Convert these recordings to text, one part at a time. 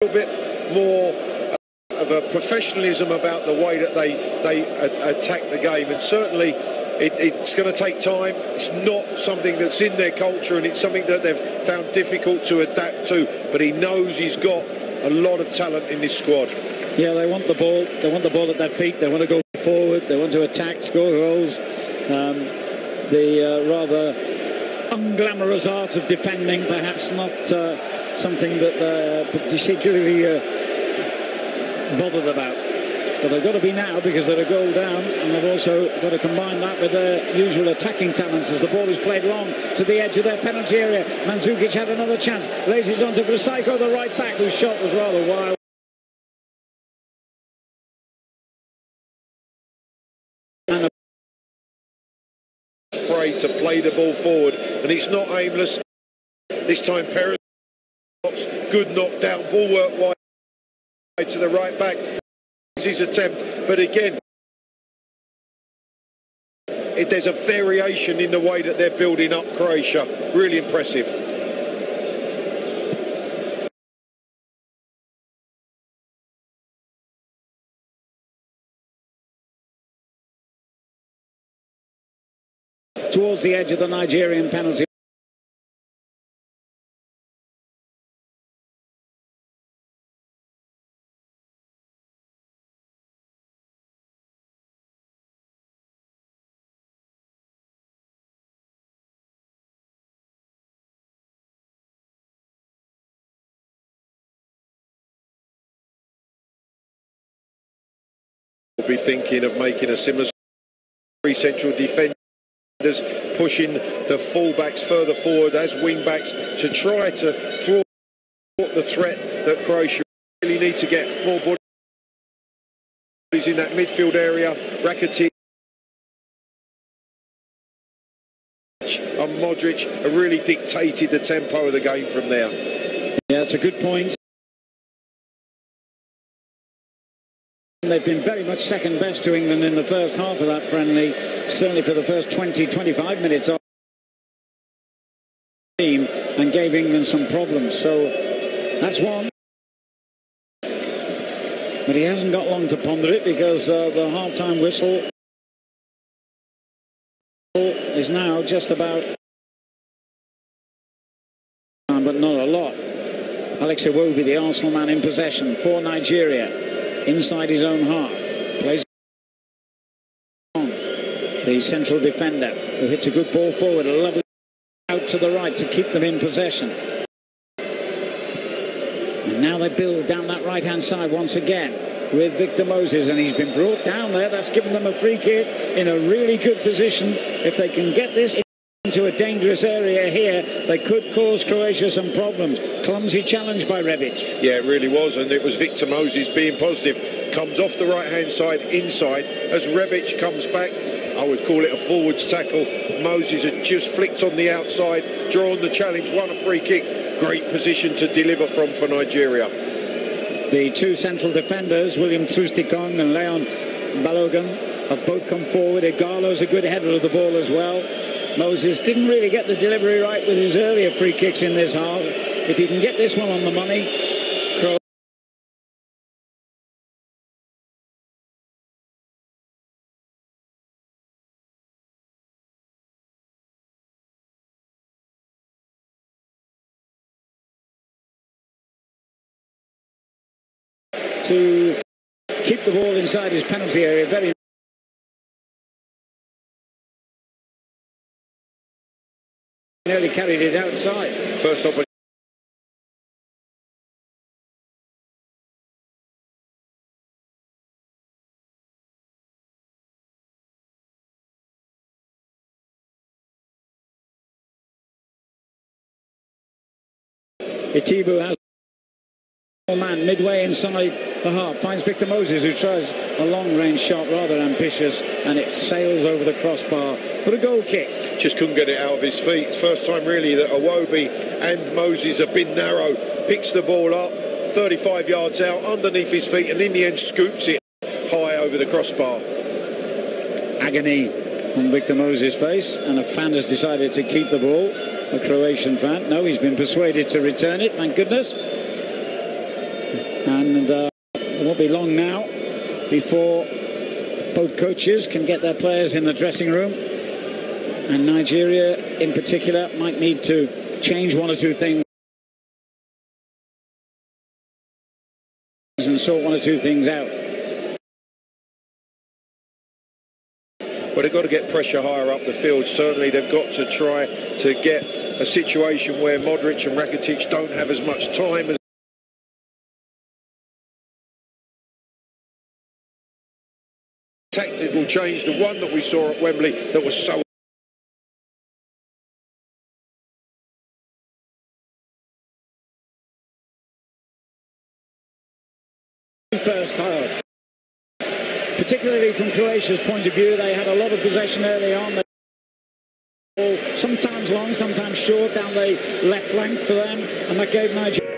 little bit more of a professionalism about the way that they attack the game, and certainly it's going to take time. It's not something that's in their culture, and it's something that they've found difficult to adapt to, but he knows he's got a lot of talent in this squad. Yeah, they want the ball. They want the ball at their feet. They want to go forward. They want to attack, score goals. The rather unglamorous art of defending, perhaps not something that they're particularly bothered about. But they've got to be now, because they're a goal down, and they've also got to combine that with their usual attacking talents as the ball is played long to the edge of their penalty area. Mandzukic had another chance, lays it on to Vrsaljko, the right back, whose shot was rather wild. And afraid to play the ball forward, and it's not aimless. This time Perez, good knockdown, ball work wide to the right back. His attempt, but again, there's a variation in the way that they're building up Croatia. Really impressive. Towards the edge of the Nigerian penalty. Be thinking of making a similar. Three central defenders pushing the fullbacks further forward as wing-backs to try to thwart the threat that Croatia really need to get more bodies in that midfield area. Rakitic and Modric have really dictated the tempo of the game from there. Yeah, that's a good point. They've been very much second best to England in the first half of that friendly, certainly for the first 20-25 minutes of the team, and gave England some problems. So that's one. But he hasn't got long to ponder it, because the half-time whistle is now just about, but not a lot. Alex Iwobi, the Arsenal man, in possession for Nigeria. Inside his own half, plays on the central defender, who hits a good ball forward, a lovely out to the right to keep them in possession. And now they build down that right-hand side once again with Victor Moses, and he's been brought down there. That's given them a free kick in a really good position. If they can get this into a dangerous area here, they could cause Croatia some problems. Clumsy challenge by Rebic. Yeah, it really was, and it was Victor Moses being positive. Comes off the right-hand side, inside, as Rebic comes back. I would call it a forwards tackle. Moses had just flicked on the outside, drawn the challenge, won a free kick. Great position to deliver from for Nigeria. The two central defenders, William Trustikong and Leon Balogun, have both come forward. Igalo's a good header of the ball as well. Moses didn't really get the delivery right with his earlier free kicks in this half. If he can get this one on the money, to keep the ball inside his penalty area. Very nearly carried it outside. First opportunity. Itibu has a man midway inside the half, finds Victor Moses, who tries a long-range shot, rather ambitious, and it sails over the crossbar for a goal kick. Just couldn't get it out of his feet. First time really that Iwobi and Moses have been narrow. Picks the ball up, 35 yards out, underneath his feet, and in the end scoops it high over the crossbar. Agony on Victor Moses' face, and a fan has decided to keep the ball. A Croatian fan. No, he's been persuaded to return it, thank goodness. And it won't be long now before both coaches can get their players in the dressing room. And Nigeria, in particular, might need to change one or two things and sort one or two things out. But they've got to get pressure higher up the field. Certainly they've got to try to get a situation where Modric and Rakitic don't have as much time as tactical change, the one that we saw at Wembley that was so first half. Particularly from Croatia's point of view, they had a lot of possession early on. Sometimes long, sometimes short down the left flank for them, and that gave Nigeria.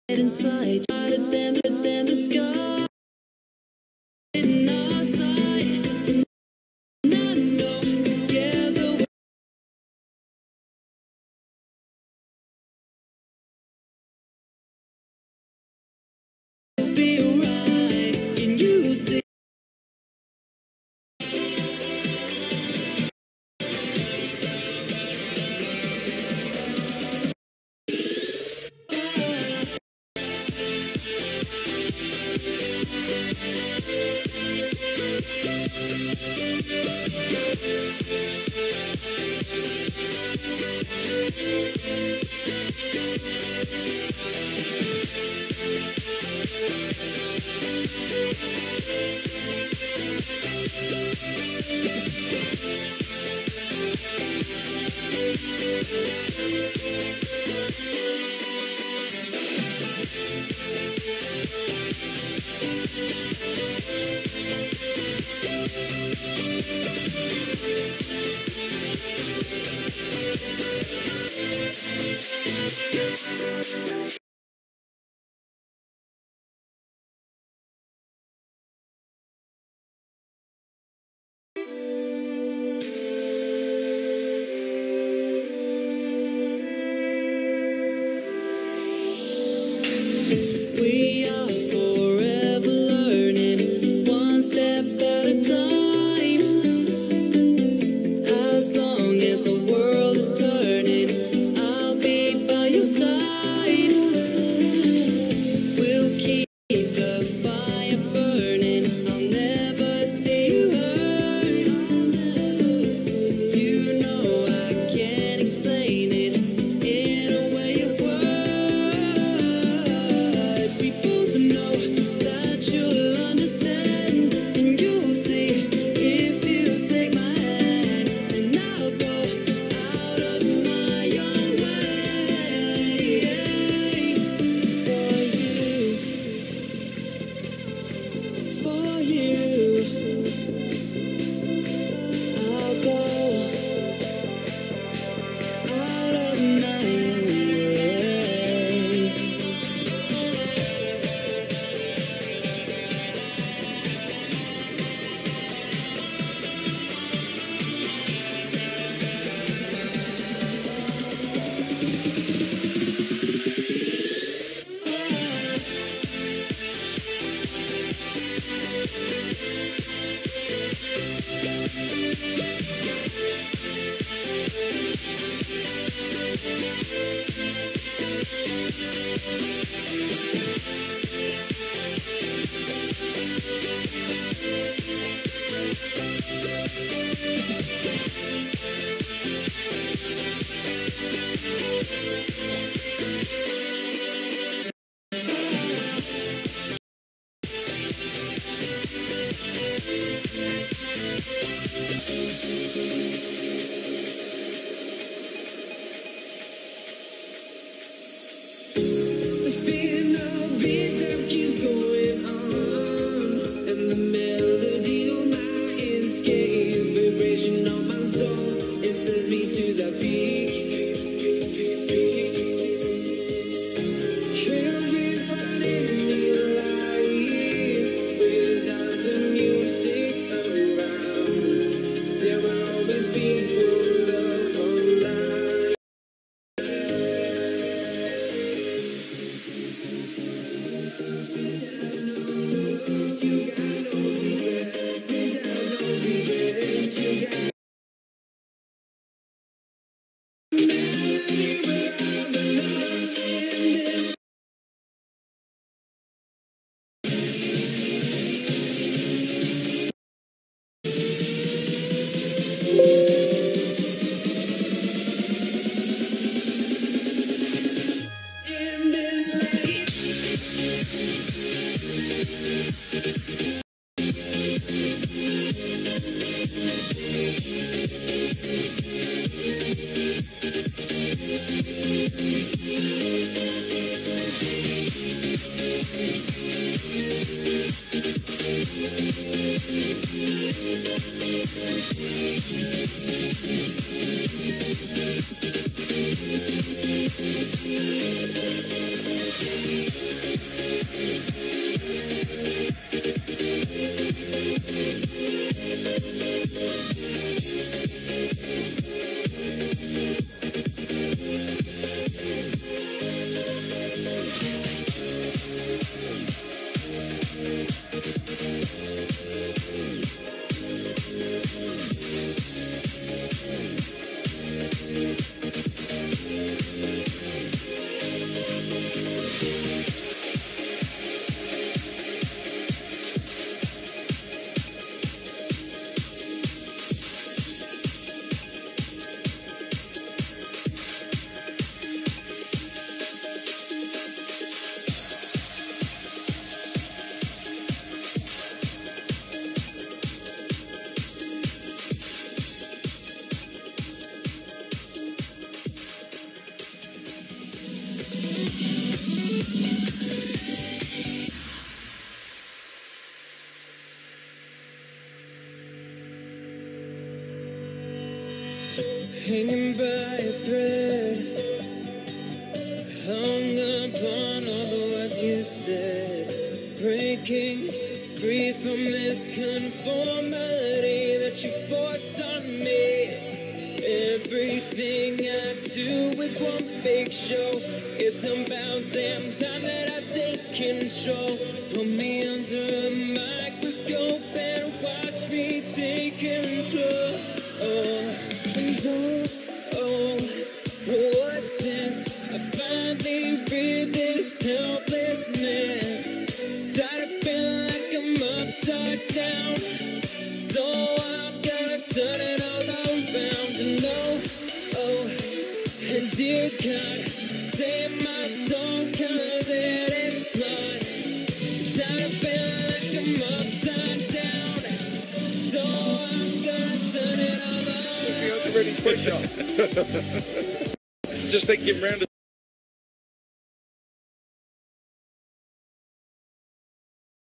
Inside, brighter than the sky. In our sight, and I know together we'll be alright. Can you see? We are forever learning, one step at a time. As long as the world is turning, I'll be by your side. We'll keep the fire burning. I'll never see you hurt. You know I can't explain it in a way of words. We both know that you'll understand, and you'll see if you take my hand, and I'll go out of my own way for you. I'll go out of my own way. The feeling of being down keeps going on, and the melody on my escape, vibration on my soul, it sends me to the peak. Can't be finding me alive without the music around. There will always be more love online. In this life, hanging by a thread, hung upon all the words you said, breaking free from this conformity that you force on me. Everything I do is one big show. It's about damn time that I take control. Put me under a microscope and watch me take control. And what's this? I finally read this helplessness. Tired of feeling like I'm upside down, so I'm gonna turn it all around. And and dear God, save my soul, 'cause it is blood. Tired of feeling like I'm upside down, so I'm gonna turn it all around. Really push up. Just thinking round.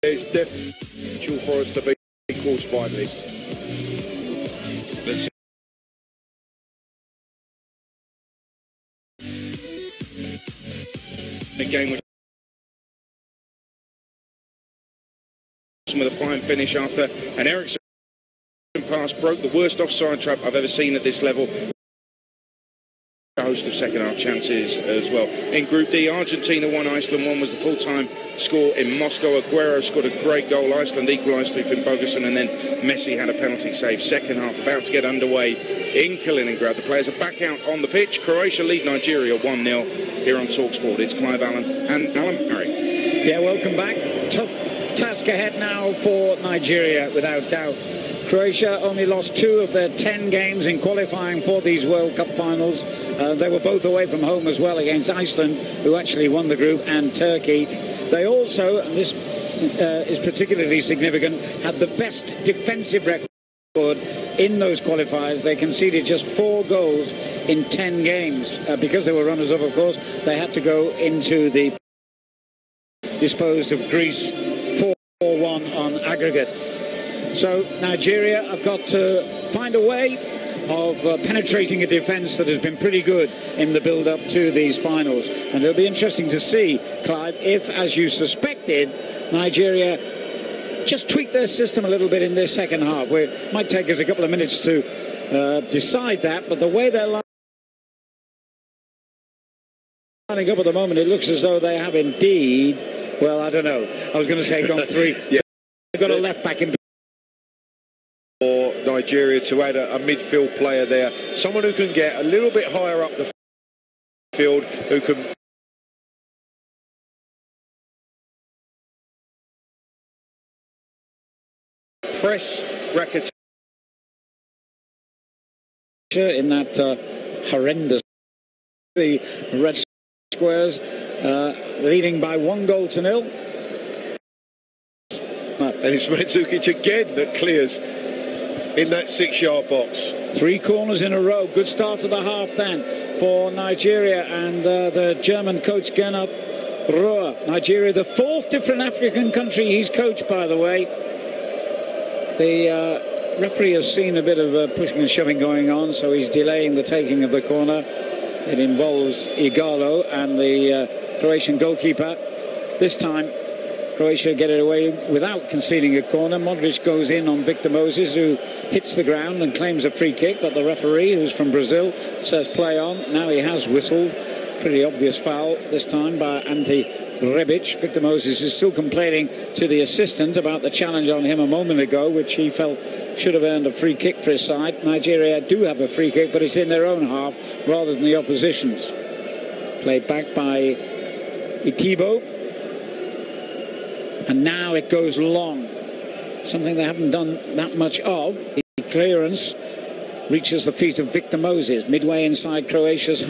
There's definitely for us to be quarter finalists. Let's see. A game with a fine finish after an Ericsson pass broke the worst offside trap I've ever seen at this level. A host of second half chances as well. In Group D, Argentina 1, Iceland 1 was the full-time score in Moscow. Aguero scored a great goal. Iceland equalised through Finn Bogason, and then Messi had a penalty save. Second half about to get underway in Kaliningrad. The players are back out on the pitch. Croatia lead Nigeria 1-0 here on TalkSport. It's Clive Allen and Alan Parry. Yeah, welcome back. Tough task ahead now for Nigeria, without doubt. Croatia only lost 2 of their 10 games in qualifying for these World Cup finals. They were both away from home as well against Iceland, who actually won the group, and Turkey. They also, and this is particularly significant, had the best defensive record in those qualifiers. They conceded just 4 goals in 10 games. Because they were runners-up, of course, they had to go into the disposed of Greece 4-1 on aggregate. So Nigeria have got to find a way of penetrating a defence that has been pretty good in the build-up to these finals. And it'll be interesting to see, Clive, if, as you suspected, Nigeria just tweak their system a little bit in their second half. It might take us a couple of minutes to decide that, but the way they're lining up at the moment, it looks as though they have indeed, well, I don't know, I was going to say gone 3. Yeah. They've got a left-back in for Nigeria to add a midfield player there, someone who can get a little bit higher up the field, who can press Rakitic in that horrendous the red squares, leading by 1-0. And it's Mandzukic again that clears in that 6-yard box. 3 corners in a row. Good start to the half then for Nigeria and the German coach Gernot Rohr. Nigeria, the 4th different African country he's coached, by the way. The referee has seen a bit of pushing and shoving going on, so he's delaying the taking of the corner. It involves Igalo and the Croatian goalkeeper. This time Croatia get it away without conceding a corner. Modric goes in on Victor Moses, who hits the ground and claims a free kick, but the referee, who's from Brazil, says play on. Now he has whistled. Pretty obvious foul this time by Ante Rebic. Victor Moses is still complaining to the assistant about the challenge on him a moment ago, which he felt should have earned a free kick for his side. Nigeria do have a free kick, but it's in their own half rather than the opposition's. Played back by Ikibo. And now it goes long, something they haven't done that much of. The clearance reaches the feet of Victor Moses, midway inside Croatia's half.